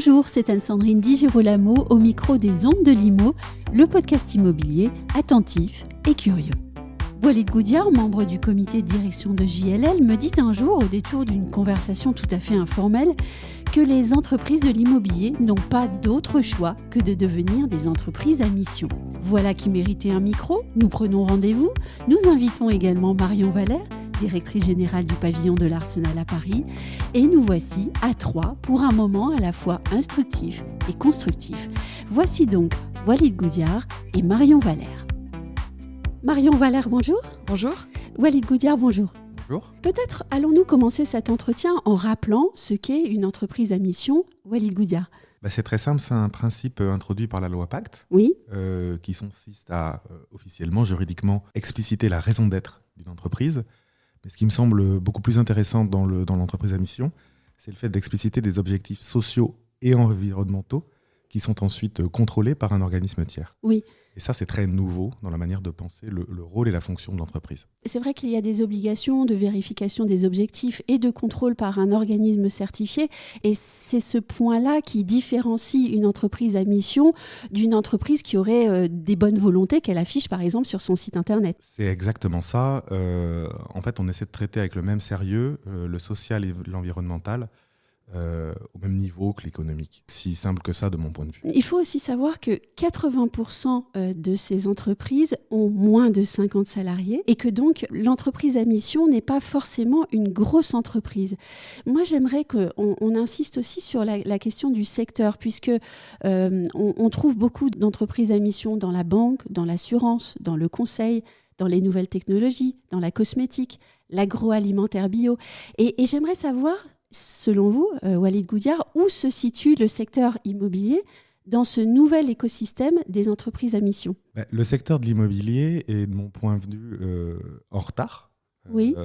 Bonjour, c'est Anne-Sandrine Di Girolamo au micro des Ondes de l'Imo, le podcast immobilier attentif et curieux. Walid Goudiar, membre du comité de direction de JLL, me dit un jour, au détour d'une conversation tout à fait informelle, que les entreprises de l'immobilier n'ont pas d'autre choix que de devenir des entreprises à mission. Voilà qui méritait un micro, nous prenons rendez-vous. Nous invitons également Marion Valère, directrice générale du pavillon de l'Arsenal à Paris, et nous voici à trois pour un moment à la fois instructif et constructif. Voici donc Walid Goudiar et Marion Valère. Marion Valère, bonjour. Bonjour. Walid Goudiar, bonjour. Bonjour. Peut-être allons-nous commencer cet entretien en rappelant ce qu'est une entreprise à mission. Walid Goudiar. C'est très simple, c'est un principe introduit par la loi Pacte, Oui. qui consiste à officiellement, juridiquement, expliciter la raison d'être d'une entreprise. Mais ce qui me semble beaucoup plus intéressant dans l'entreprise à mission, c'est le fait d'expliciter des objectifs sociaux et environnementaux qui sont ensuite contrôlés par un organisme tiers. Oui. Et ça, c'est très nouveau dans la manière de penser le rôle et la fonction de l'entreprise. C'est vrai qu'il y a des obligations de vérification des objectifs et de contrôle par un organisme certifié. Et c'est ce point-là qui différencie une entreprise à mission d'une entreprise qui aurait des bonnes volontés qu'elle affiche, par exemple, sur son site Internet. C'est exactement ça. En fait, on essaie de traiter avec le même sérieux le social et l'environnemental, au même niveau que l'économique. Si simple que ça de mon point de vue. Il faut aussi savoir que 80% de ces entreprises ont moins de 50 salariés et que donc l'entreprise à mission n'est pas forcément une grosse entreprise. Moi, j'aimerais qu'on insiste aussi sur la question du secteur, puisque on trouve beaucoup d'entreprises à mission dans la banque, dans l'assurance, dans le conseil, dans les nouvelles technologies, dans la cosmétique, l'agroalimentaire bio. Et j'aimerais savoir, selon vous, Walid Goudiar, où se situe le secteur immobilier dans ce nouvel écosystème des entreprises à mission ? Le secteur de l'immobilier est, de mon point de vue, en retard, oui.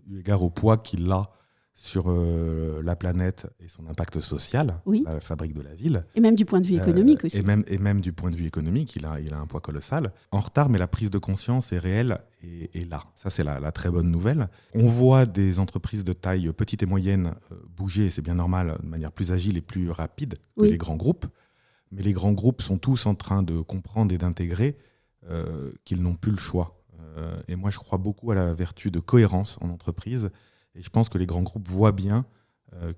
Eu égard au poids qu'il a sur la planète et son impact social, oui. La fabrique de la ville. Et même du point de vue économique aussi. Et même du point de vue économique, il a un poids colossal. En retard, mais la prise de conscience est réelle et là. Ça, c'est la très bonne nouvelle. On voit des entreprises de taille petite et moyenne bouger, et c'est bien normal, de manière plus agile et plus rapide que les grands groupes. Mais les grands groupes sont tous en train de comprendre et d'intégrer qu'ils n'ont plus le choix. Et moi, je crois beaucoup à la vertu de cohérence en entreprise. Et je pense que les grands groupes voient bien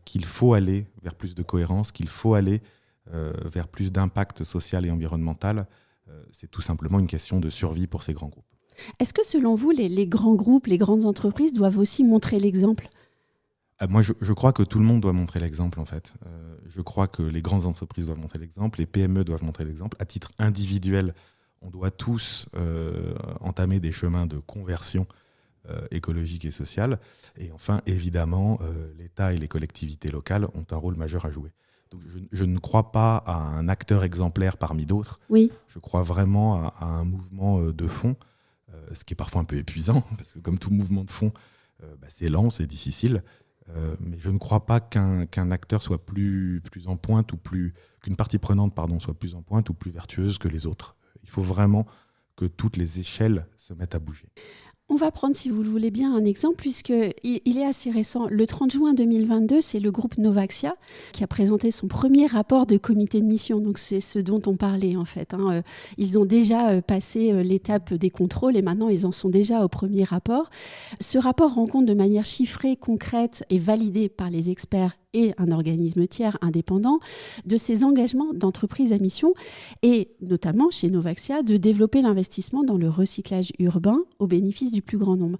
qu'il faut aller vers plus de cohérence, qu'il faut aller vers plus d'impact social et environnemental. C'est tout simplement une question de survie pour ces grands groupes. Est-ce que selon vous, les grands groupes, les grandes entreprises doivent aussi montrer l'exemple ? Moi, je crois que tout le monde doit montrer l'exemple, en fait. Je crois que les grandes entreprises doivent montrer l'exemple, les PME doivent montrer l'exemple. À titre individuel, on doit tous entamer des chemins de conversion écologique et sociale. Et enfin, évidemment, l'État et les collectivités locales ont un rôle majeur à jouer. Donc, je ne crois pas à un acteur exemplaire parmi d'autres. Oui. Je crois vraiment à un mouvement de fond, ce qui est parfois un peu épuisant, parce que comme tout mouvement de fond, c'est lent, c'est difficile. Mais je ne crois pas qu'un acteur soit plus en pointe ou qu'une partie prenante soit plus en pointe ou plus vertueuse que les autres. Il faut vraiment que toutes les échelles se mettent à bouger. On va prendre, si vous le voulez bien, un exemple, puisqu'il est assez récent. Le 30 juin 2022, c'est le groupe Novaxia qui a présenté son premier rapport de comité de mission. Donc, c'est ce dont on parlait, en fait. Ils ont déjà passé l'étape des contrôles et maintenant, ils en sont déjà au premier rapport. Ce rapport rend compte de manière chiffrée, concrète et validée par les experts et un organisme tiers indépendant de ces engagements d'entreprise à mission et notamment chez Novaxia de développer l'investissement dans le recyclage urbain au bénéfice du plus grand nombre.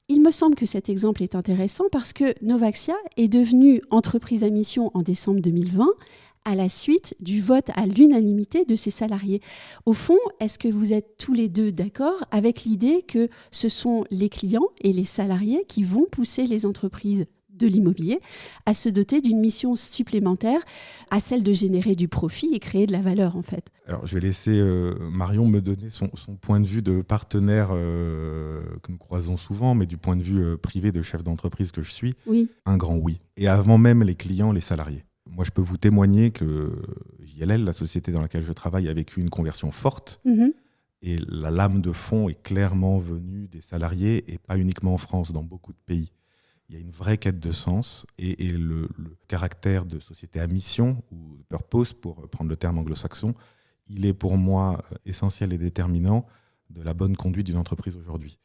Il me semble que cet exemple est intéressant parce que Novaxia est devenue entreprise à mission en décembre 2020 à la suite du vote à l'unanimité de ses salariés. Au fond, est-ce que vous êtes tous les deux d'accord avec l'idée que ce sont les clients et les salariés qui vont pousser les entreprises de l'immobilier à se doter d'une mission supplémentaire à celle de générer du profit et créer de la valeur, en fait? Alors, je vais laisser Marion me donner son point de vue de partenaire que nous croisons souvent, mais du point de vue privé de chef d'entreprise que je suis, oui. Un grand oui. Et avant même les clients, les salariés. Moi, je peux vous témoigner que JLL, la société dans laquelle je travaille, a vécu une conversion forte. Et la lame de fond est clairement venue des salariés, et pas uniquement en France, dans beaucoup de pays. il y a une vraie quête de sens et le caractère de société à mission, ou purpose pour prendre le terme anglo-saxon, il est pour moi essentiel et déterminant de la bonne conduite d'une entreprise aujourd'hui.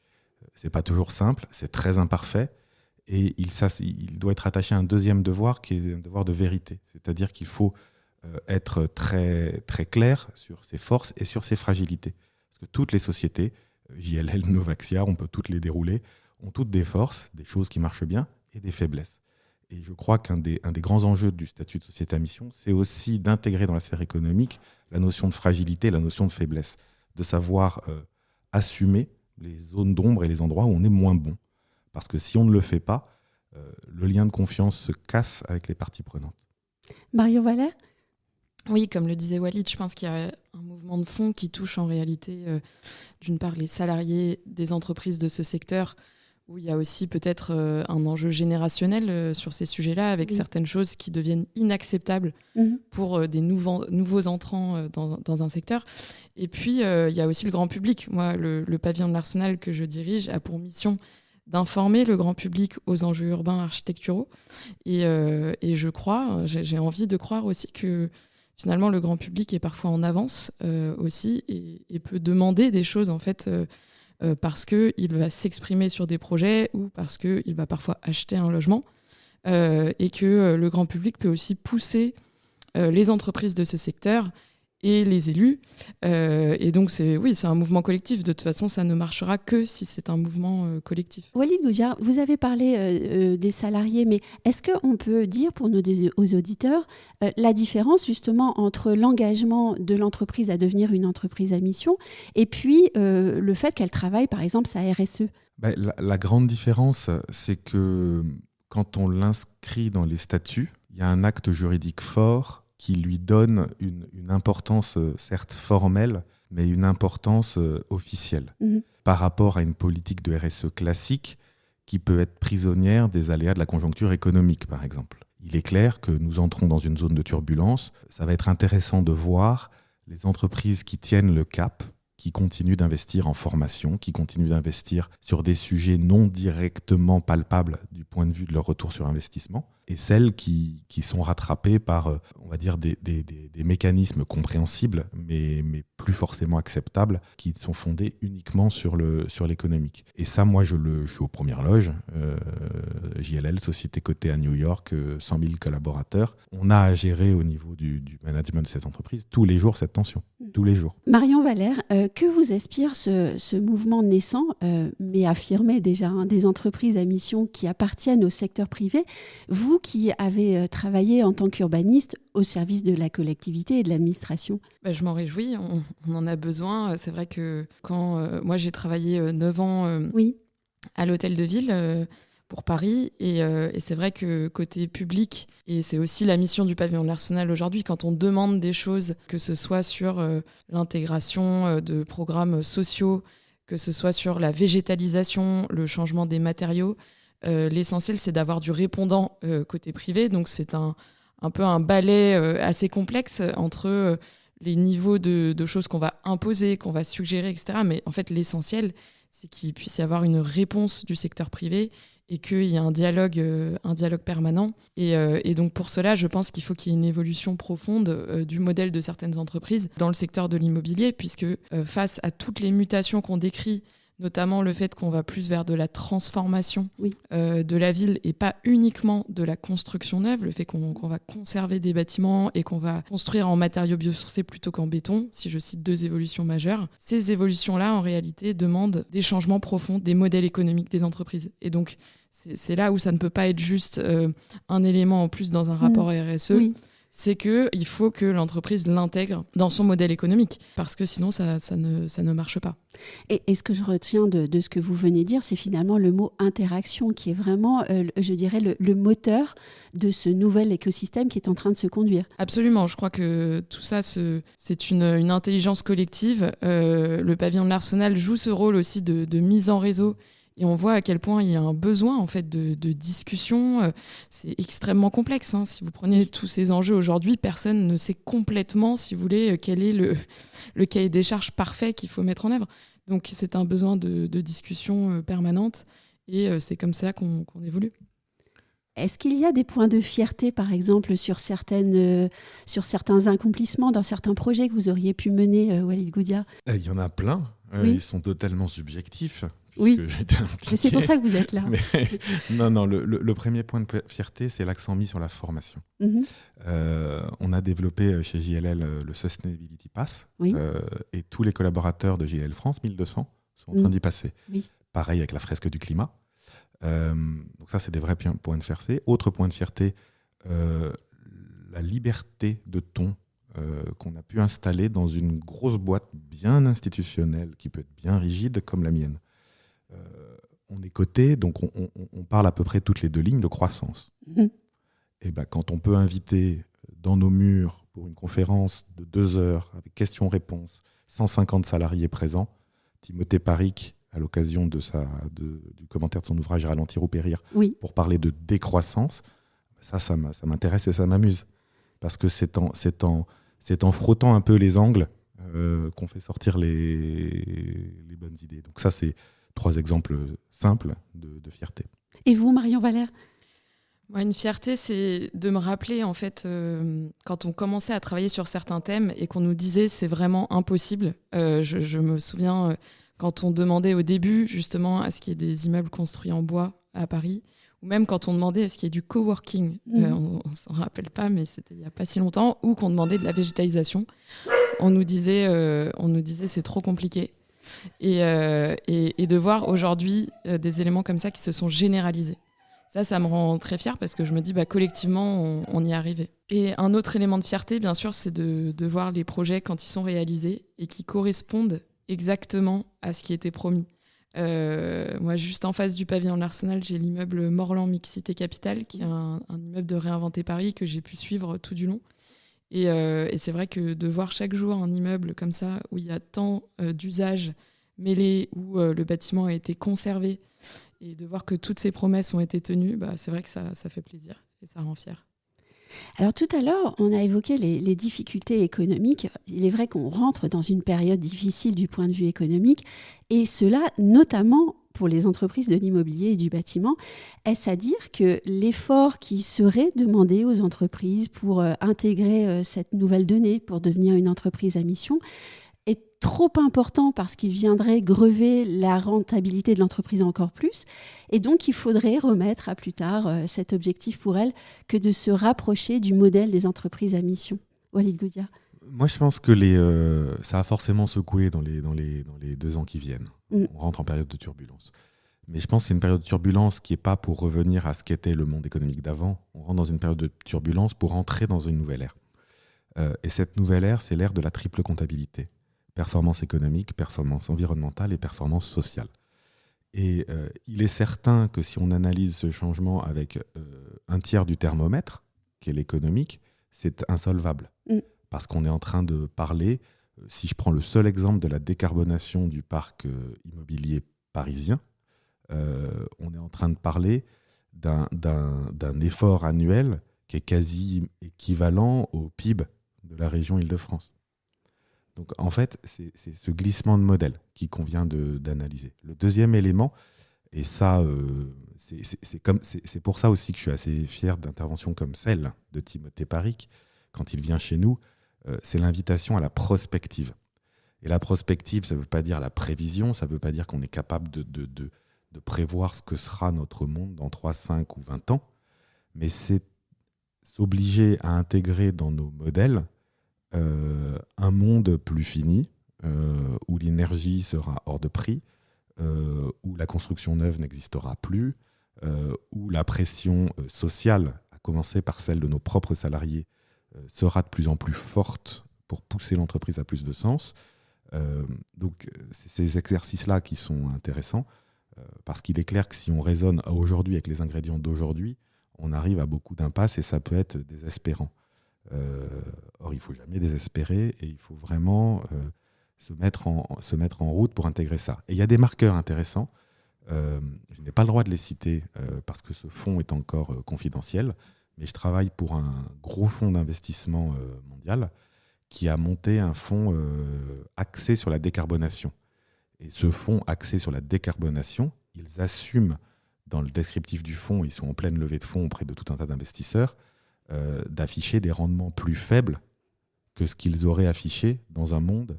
C'est pas toujours simple, c'est très imparfait et il doit être attaché à un deuxième devoir qui est un devoir de vérité. C'est-à-dire qu'il faut être très, très clair sur ses forces et sur ses fragilités. Parce que toutes les sociétés, JLL, Novaxia, on peut toutes les dérouler, ont toutes des forces, des choses qui marchent bien et des faiblesses. Et je crois qu'un des grands enjeux du statut de société à mission, c'est aussi d'intégrer dans la sphère économique la notion de fragilité, la notion de faiblesse, de savoir assumer les zones d'ombre et les endroits où on est moins bon. Parce que si on ne le fait pas, le lien de confiance se casse avec les parties prenantes. Marion Valère ? Oui, comme le disait Walid, je pense qu'il y a un mouvement de fond qui touche en réalité, d'une part, les salariés des entreprises de ce secteur, où il y a aussi peut-être un enjeu générationnel sur ces sujets-là, avec certaines choses qui deviennent inacceptables pour des nouveaux entrants dans un secteur. Et puis, il y a aussi le grand public. Moi, le pavillon de l'Arsenal que je dirige a pour mission d'informer le grand public aux enjeux urbains architecturaux. Et je crois, j'ai envie de croire aussi que finalement, le grand public est parfois en avance aussi et peut demander des choses, en fait, parce qu'il va s'exprimer sur des projets ou parce qu'il va parfois acheter un logement et que le grand public peut aussi pousser les entreprises de ce secteur et les élus. Et donc, c'est un mouvement collectif. De toute façon, ça ne marchera que si c'est un mouvement collectif. Walid Boudiar, vous avez parlé des salariés, mais est-ce qu'on peut dire pour nos auditeurs la différence justement entre l'engagement de l'entreprise à devenir une entreprise à mission et puis le fait qu'elle travaille, par exemple, sa RSE ? La grande différence, c'est que quand on l'inscrit dans les statuts, il y a un acte juridique fort qui lui donne une importance certes formelle, mais une importance officielle par rapport à une politique de RSE classique qui peut être prisonnière des aléas de la conjoncture économique, par exemple. Il est clair que nous entrons dans une zone de turbulence. Ça va être intéressant de voir les entreprises qui tiennent le cap, qui continuent d'investir en formation, qui continuent d'investir sur des sujets non directement palpables du point de vue de leur retour sur investissement, et celles qui sont rattrapées par, on va dire, des mécanismes compréhensibles, mais plus forcément acceptables, qui sont fondés uniquement sur l'économique. Et ça, moi, je suis aux premières loges. JLL, société cotée à New York, 100 000 collaborateurs. On a à gérer au niveau du management de cette entreprise tous les jours cette tension, tous les jours. Marion Valère, que vous inspire ce mouvement naissant, mais affirmé déjà, des entreprises à mission qui appartiennent au secteur privé, vous qui avez travaillé en tant qu'urbaniste au service de la collectivité et de l'administration? Je m'en réjouis, on en a besoin. C'est vrai que quand moi j'ai travaillé 9 ans à l'hôtel de ville pour Paris, et c'est vrai que côté public, et c'est aussi la mission du pavillon de l'Arsenal aujourd'hui, quand on demande des choses, que ce soit sur l'intégration de programmes sociaux, que ce soit sur la végétalisation, le changement des matériaux, l'essentiel c'est d'avoir du répondant côté privé. Donc c'est un peu un balai assez complexe entre les niveaux de choses qu'on va imposer, qu'on va suggérer, etc. Mais en fait l'essentiel c'est qu'il puisse y avoir une réponse du secteur privé et qu'il y ait un dialogue permanent. Et donc pour cela, je pense qu'il faut qu'il y ait une évolution profonde du modèle de certaines entreprises dans le secteur de l'immobilier, puisque face à toutes les mutations qu'on décrit, notamment le fait qu'on va plus vers de la transformation de la ville et pas uniquement de la construction neuve, le fait qu'on va conserver des bâtiments et qu'on va construire en matériaux biosourcés plutôt qu'en béton, si je cite 2 évolutions majeures. Ces évolutions-là, en réalité, demandent des changements profonds des modèles économiques des entreprises. Et donc, c'est là où ça ne peut pas être juste un élément en plus dans un rapport RSE. C'est qu'il faut que l'entreprise l'intègre dans son modèle économique, parce que sinon ça ne marche pas. Et ce que je retiens de ce que vous venez de dire, c'est finalement le mot interaction, qui est vraiment, je dirais, le moteur de ce nouvel écosystème qui est en train de se conduire. Absolument, je crois que tout ça, c'est une intelligence collective. Le pavillon de l'Arsenal joue ce rôle aussi de mise en réseau. Et on voit à quel point il y a un besoin en fait, de discussion. C'est extrêmement complexe. Si vous prenez tous ces enjeux aujourd'hui, personne ne sait complètement, si vous voulez, quel est le cahier des charges parfait qu'il faut mettre en œuvre. Donc c'est un besoin de discussion permanente et c'est comme ça qu'on évolue. Est-ce qu'il y a des points de fierté, par exemple, sur certains accomplissements dans certains projets que vous auriez pu mener, Walid Goudia ? Il y en a plein. Oui. Ils sont totalement subjectifs. Oui, mais c'est pour ça que vous êtes là. Non, le premier point de fierté, c'est l'accent mis sur la formation. On a développé chez JLL le Sustainability Pass, oui. Et tous les collaborateurs de JLL France, 1200, sont en train d'y passer. Oui. Pareil avec la fresque du climat. Donc ça, c'est des vrais points de fierté. Autre point de fierté, la liberté de ton qu'on a pu installer dans une grosse boîte bien institutionnelle, qui peut être bien rigide, comme la mienne. On est coté, donc on parle à peu près toutes les 2 lignes de croissance. Et quand on peut inviter dans nos murs pour une conférence de 2 heures avec questions-réponses, 150 salariés présents, Timothée Paric, à l'occasion du commentaire de son ouvrage Ralentir ou périr, oui. pour parler de décroissance, ça m'intéresse et ça m'amuse. Parce que c'est en frottant un peu les angles qu'on fait sortir les bonnes idées. Donc ça, c'est 3 exemples simples de fierté. Et vous, Marion Valère ? Moi, une fierté, c'est de me rappeler, en fait, quand on commençait à travailler sur certains thèmes et qu'on nous disait c'est vraiment impossible. Je me souviens, quand on demandait au début, justement, à ce qu'il y ait des immeubles construits en bois à Paris, ou même quand on demandait à ce qu'il y ait du coworking. On ne s'en rappelle pas, mais c'était il n'y a pas si longtemps, ou qu'on demandait de la végétalisation. On nous disait c'est trop compliqué. Et de voir aujourd'hui des éléments comme ça qui se sont généralisés. Ça me rend très fière parce que je me dis collectivement, on y est arrivé. Et un autre élément de fierté, bien sûr, c'est de voir les projets quand ils sont réalisés et qui correspondent exactement à ce qui était promis. Moi, juste en face du pavillon de l'Arsenal, j'ai l'immeuble Morland Mixité Capital, qui est un immeuble de Réinventer Paris que j'ai pu suivre tout du long. Et c'est vrai que de voir chaque jour un immeuble comme ça, où il y a tant d'usages mêlés, où le bâtiment a été conservé, et de voir que toutes ces promesses ont été tenues, c'est vrai que ça fait plaisir et ça rend fier. Alors tout à l'heure, on a évoqué les difficultés économiques. Il est vrai qu'on rentre dans une période difficile du point de vue économique, et cela notamment pour les entreprises de l'immobilier et du bâtiment. Est-ce à dire que l'effort qui serait demandé aux entreprises pour intégrer cette nouvelle donnée, pour devenir une entreprise à mission, est trop important parce qu'il viendrait grever la rentabilité de l'entreprise encore plus, et donc il faudrait remettre à plus tard cet objectif pour elle que de se rapprocher du modèle des entreprises à mission. Walid Goudia. Moi, je pense que ça a forcément secoué dans les 2 ans qui viennent. On rentre en période de turbulence. Mais je pense que c'est une période de turbulence qui n'est pas pour revenir à ce qu'était le monde économique d'avant. On rentre dans une période de turbulence pour entrer dans une nouvelle ère. Et cette nouvelle ère, c'est l'ère de la triple comptabilité. Performance économique, performance environnementale et performance sociale. Et il est certain que si on analyse ce changement avec un tiers du thermomètre, qui est l'économique, c'est insolvable. Parce qu'on est en train de parler, si je prends le seul exemple de la décarbonation du parc immobilier parisien, on est en train de parler d'un effort annuel qui est quasi équivalent au PIB de la région Île-de-France. Donc en fait, c'est ce glissement de modèle qu'il convient d'analyser. Le deuxième élément, et ça, c'est pour ça aussi que je suis assez fier d'interventions comme celle de Timothée Paric, quand il vient chez nous, c'est l'invitation à la prospective. Et la prospective, ça ne veut pas dire la prévision, ça ne veut pas dire qu'on est capable de prévoir ce que sera notre monde dans 3, 5 ou 20 ans, mais c'est s'obliger à intégrer dans nos modèles un monde plus fini, où l'énergie sera hors de prix, où la construction neuve n'existera plus, où la pression sociale, à commencer par celle de nos propres salariés, sera de plus en plus forte pour pousser l'entreprise à plus de sens. Donc c'est ces exercices-là qui sont intéressants, parce qu'il est clair que si on raisonne aujourd'hui avec les ingrédients d'aujourd'hui, on arrive à beaucoup d'impasses et ça peut être désespérant. Or, il ne faut jamais désespérer et il faut vraiment se mettre en route pour intégrer ça. Et il y a des marqueurs intéressants. Je n'ai pas le droit de les citer parce que ce fonds est encore confidentiel, mais je travaille pour un gros fonds d'investissement mondial qui a monté un fonds axé sur la décarbonation. Et ce fonds axé sur la décarbonation, ils assument dans le descriptif du fonds, ils sont en pleine levée de fonds auprès de tout un tas d'investisseurs, d'afficher des rendements plus faibles que ce qu'ils auraient affiché dans un monde,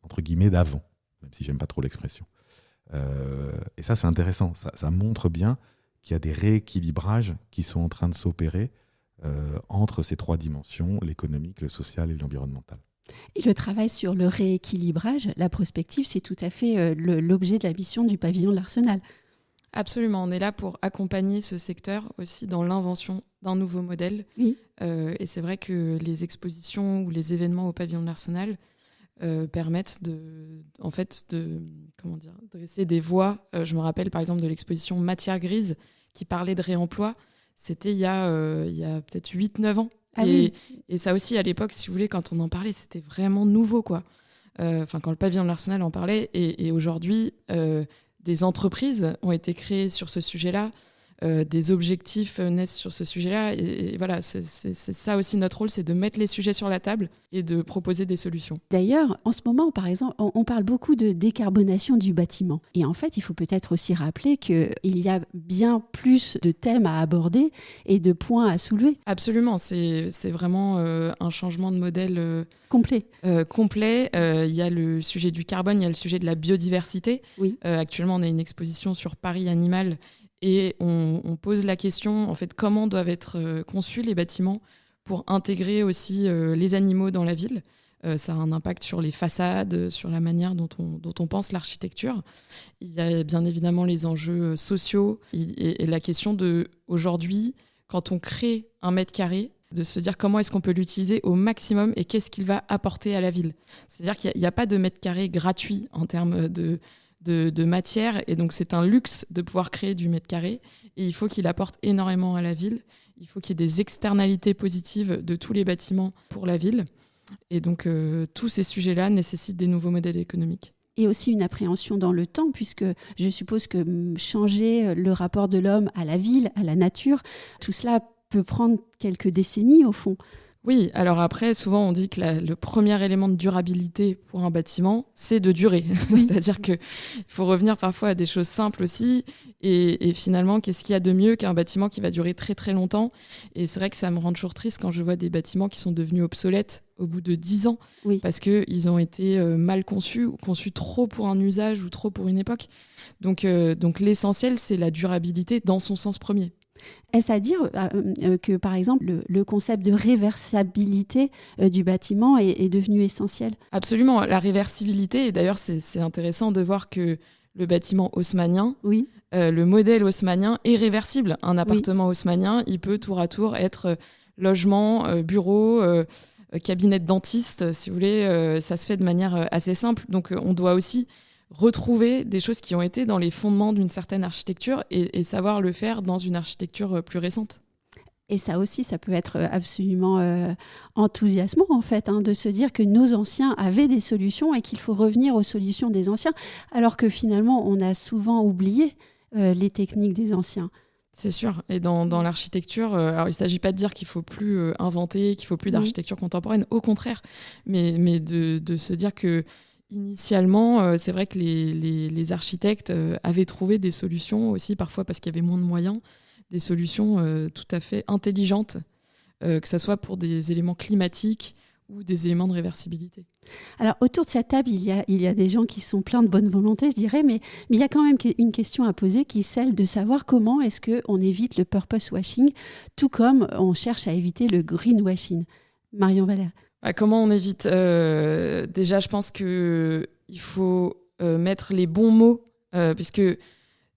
entre guillemets, d'avant, même si j'aime pas trop l'expression. Et ça, c'est intéressant. Ça montre bien qu'il y a des rééquilibrages qui sont en train de s'opérer entre ces trois dimensions, l'économique, le social et l'environnemental. Et le travail sur le rééquilibrage, la prospective, c'est tout à fait l'objet de la mission du pavillon de l'Arsenal. Absolument, on est là pour accompagner ce secteur aussi dans l'invention d'un nouveau modèle. Oui. Et c'est vrai que les expositions ou les événements au pavillon de l'Arsenal permettent de dresser des voies. Je me rappelle par exemple de l'exposition Matière grise qui parlait de réemploi. C'était il y a peut-être 8-9 ans. Ah et ça aussi, à l'époque, si vous voulez, quand on en parlait, c'était vraiment nouveau, quoi. Quand le pavillon de l'Arsenal en parlait. Et aujourd'hui, des entreprises ont été créées sur ce sujet-là. Des objectifs naissent sur ce sujet-là. Et voilà, c'est ça aussi notre rôle, c'est de mettre les sujets sur la table et de proposer des solutions. D'ailleurs, en ce moment, par exemple, on parle beaucoup de décarbonation du bâtiment. Et en fait, il faut peut-être aussi rappeler qu'il y a bien plus de thèmes à aborder et de points à soulever. Absolument, c'est vraiment un changement de modèle complet. Il y a le sujet du carbone, il y a le sujet de la biodiversité. Oui. Actuellement, on a une exposition sur Paris Animal. Et on pose la question, en fait, comment doivent être conçus les bâtiments pour intégrer aussi les animaux dans la ville. Ça a un impact sur les façades, sur la manière dont on pense l'architecture. Il y a bien évidemment les enjeux sociaux et la question de, aujourd'hui, quand on crée un mètre carré, de se dire comment est-ce qu'on peut l'utiliser au maximum et qu'est-ce qu'il va apporter à la ville. C'est-à-dire qu'il n'y a pas de mètre carré gratuit en termes de matière, et donc c'est un luxe de pouvoir créer du mètre carré, et il faut qu'il apporte énormément à la ville. Il faut qu'il y ait des externalités positives de tous les bâtiments pour la ville, et donc tous ces sujets-là nécessitent des nouveaux modèles économiques. Et aussi une appréhension dans le temps, puisque je suppose que changer le rapport de l'homme à la ville, à la nature, tout cela peut prendre quelques décennies au fond. Oui, alors après, souvent on dit que le premier élément de durabilité pour un bâtiment, c'est de durer. Oui. C'est-à-dire qu'il faut revenir parfois à des choses simples aussi. Et finalement, qu'est-ce qu'il y a de mieux qu'un bâtiment qui va durer très très longtemps ? Et c'est vrai que ça me rend toujours triste quand je vois des bâtiments qui sont devenus obsolètes au bout de 10 ans, oui, parce qu'ils ont été mal conçus, ou conçus trop pour un usage ou trop pour une époque. Donc l'essentiel, c'est la durabilité dans son sens premier. Est-ce à dire que, par exemple, le concept de réversibilité du bâtiment est devenu essentiel ? Absolument. La réversibilité, et d'ailleurs, c'est intéressant de voir que le bâtiment haussmannien, oui, le modèle haussmannien est réversible. Un appartement haussmannien, il peut tour à tour être logement, bureau, cabinet de dentiste, si vous voulez. Ça se fait de manière assez simple. Donc, on doit aussi retrouver des choses qui ont été dans les fondements d'une certaine architecture et savoir le faire dans une architecture plus récente. Et ça aussi, ça peut être absolument enthousiasmant, en fait, de se dire que nos anciens avaient des solutions et qu'il faut revenir aux solutions des anciens, alors que finalement, on a souvent oublié les techniques des anciens. C'est sûr. Et dans l'architecture, alors il ne s'agit pas de dire qu'il ne faut plus inventer, qu'il ne faut plus d'architecture contemporaine, au contraire, mais de se dire que initialement, c'est vrai que les architectes avaient trouvé des solutions aussi, parfois parce qu'il y avait moins de moyens, des solutions tout à fait intelligentes, que ce soit pour des éléments climatiques ou des éléments de réversibilité. Alors, autour de cette table, il y a des gens qui sont pleins de bonne volonté, je dirais, mais il y a quand même une question à poser qui est celle de savoir comment est-ce qu'on évite le purpose washing, tout comme on cherche à éviter le greenwashing. Marion Valère. Comment on évite ? Déjà, je pense qu'il faut mettre les bons mots, puisque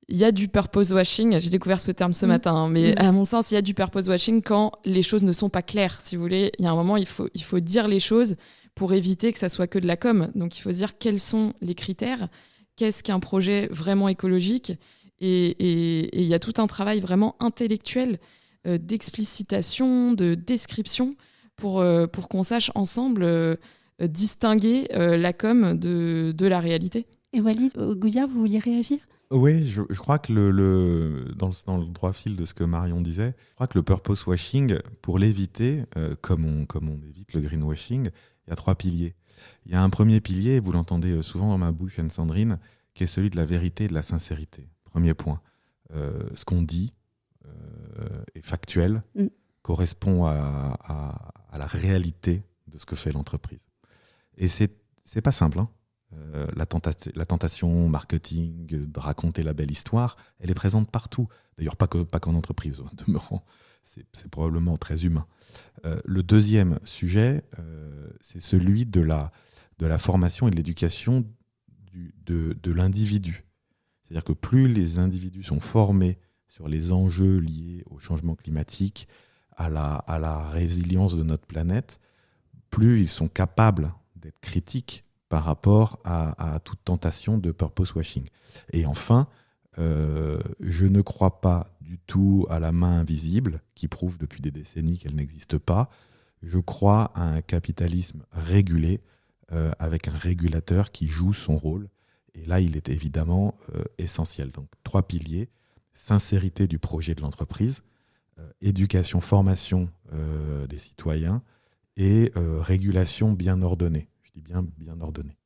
il y a du purpose washing. J'ai découvert ce terme ce matin, mais à mon sens, il y a du purpose washing quand les choses ne sont pas claires. Si vous voulez, il y a un moment, il faut dire les choses pour éviter que ça soit que de la com. Donc, il faut se dire quels sont les critères, qu'est-ce qu'un projet vraiment écologique, et il y a tout un travail vraiment intellectuel d'explicitation, de description, pour qu'on sache ensemble distinguer la com de la réalité. Et Walid Goudia, vous vouliez réagir ? Oui, je crois que dans le droit fil de ce que Marion disait, je crois que le purpose washing, pour l'éviter, comme on évite le greenwashing, il y a 3 piliers. Il y a un premier pilier, vous l'entendez souvent dans ma bouche, Anne-Sandrine, qui est celui de la vérité et de la sincérité. Premier point. ce qu'on dit est factuel, correspond à la réalité de ce que fait l'entreprise. Et c'est pas simple, hein. La tentation marketing, de raconter la belle histoire, elle est présente partout. D'ailleurs, pas qu'en entreprise, en demeurant. C'est probablement très humain. Le deuxième sujet, c'est celui de la formation et de l'éducation de l'individu. C'est-à-dire que plus les individus sont formés sur les enjeux liés au changement climatique, à la résilience de notre planète, plus ils sont capables d'être critiques par rapport à toute tentation de purpose washing. Et enfin, je ne crois pas du tout à la main invisible qui prouve depuis des décennies qu'elle n'existe pas. Je crois à un capitalisme régulé avec un régulateur qui joue son rôle. Et là, il est évidemment essentiel. Donc, 3 piliers: sincérité du projet de l'entreprise, éducation, formation des citoyens et régulation bien ordonnée. Je dis bien ordonnée.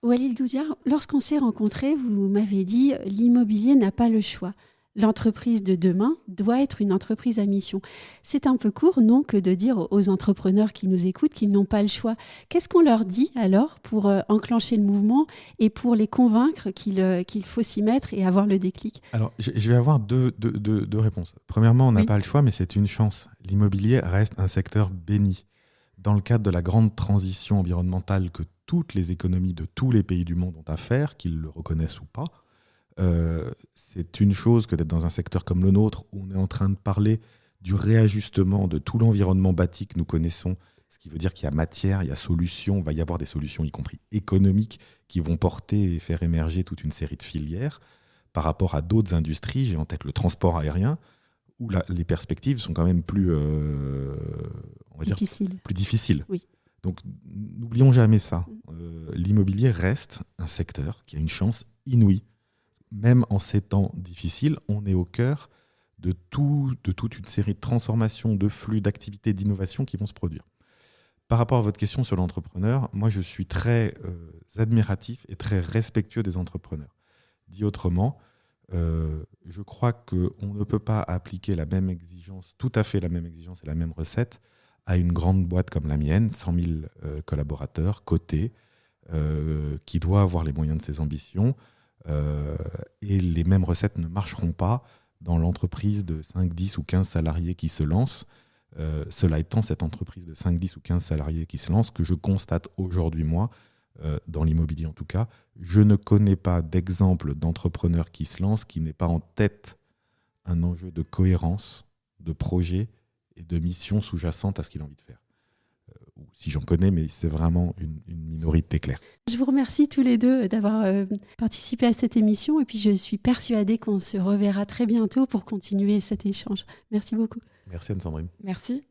Walid Goudiar, lorsqu'on s'est rencontrés, vous m'avez dit « l'immobilier n'a pas le choix. L'entreprise de demain doit être une entreprise à mission ». C'est un peu court, non, que de dire aux entrepreneurs qui nous écoutent qu'ils n'ont pas le choix. Qu'est-ce qu'on leur dit alors pour enclencher le mouvement et pour les convaincre qu'il faut s'y mettre et avoir le déclic ? Alors, je vais avoir deux réponses. Premièrement, on n'a pas le choix, mais c'est une chance. L'immobilier reste un secteur béni. Dans le cadre de la grande transition environnementale que toutes les économies de tous les pays du monde ont à faire, qu'ils le reconnaissent ou pas, c'est une chose que d'être dans un secteur comme le nôtre, où on est en train de parler du réajustement de tout l'environnement bâti que nous connaissons, ce qui veut dire qu'il y a matière, il y a solution, il va y avoir des solutions, y compris économiques, qui vont porter et faire émerger toute une série de filières par rapport à d'autres industries. J'ai en tête le transport aérien, où les perspectives sont quand même plus difficiles. Oui. Donc, n'oublions jamais ça. L'immobilier reste un secteur qui a une chance inouïe. Même en ces temps difficiles, on est au cœur de toute une série de transformations, de flux, d'activités, d'innovations qui vont se produire. Par rapport à votre question sur l'entrepreneur, moi, je suis très admiratif et très respectueux des entrepreneurs. Dit autrement, je crois qu'on ne peut pas appliquer la même exigence, tout à fait la même exigence et la même recette à une grande boîte comme la mienne, 100 000 collaborateurs, cotés, qui doit avoir les moyens de ses ambitions. Et les mêmes recettes ne marcheront pas dans l'entreprise de 5, 10 ou 15 salariés qui se lance. Cela étant, cette entreprise de 5, 10 ou 15 salariés qui se lance, que je constate aujourd'hui, moi, dans l'immobilier en tout cas, je ne connais pas d'exemple d'entrepreneur qui se lance qui n'ait pas en tête un enjeu de cohérence, de projet et de mission sous-jacente à ce qu'il a envie de faire. Si j'en connais, mais c'est vraiment une minorité claire. Je vous remercie tous les deux d'avoir participé à cette émission et puis je suis persuadée qu'on se reverra très bientôt pour continuer cet échange. Merci beaucoup. Merci Anne-Sandrine. Merci.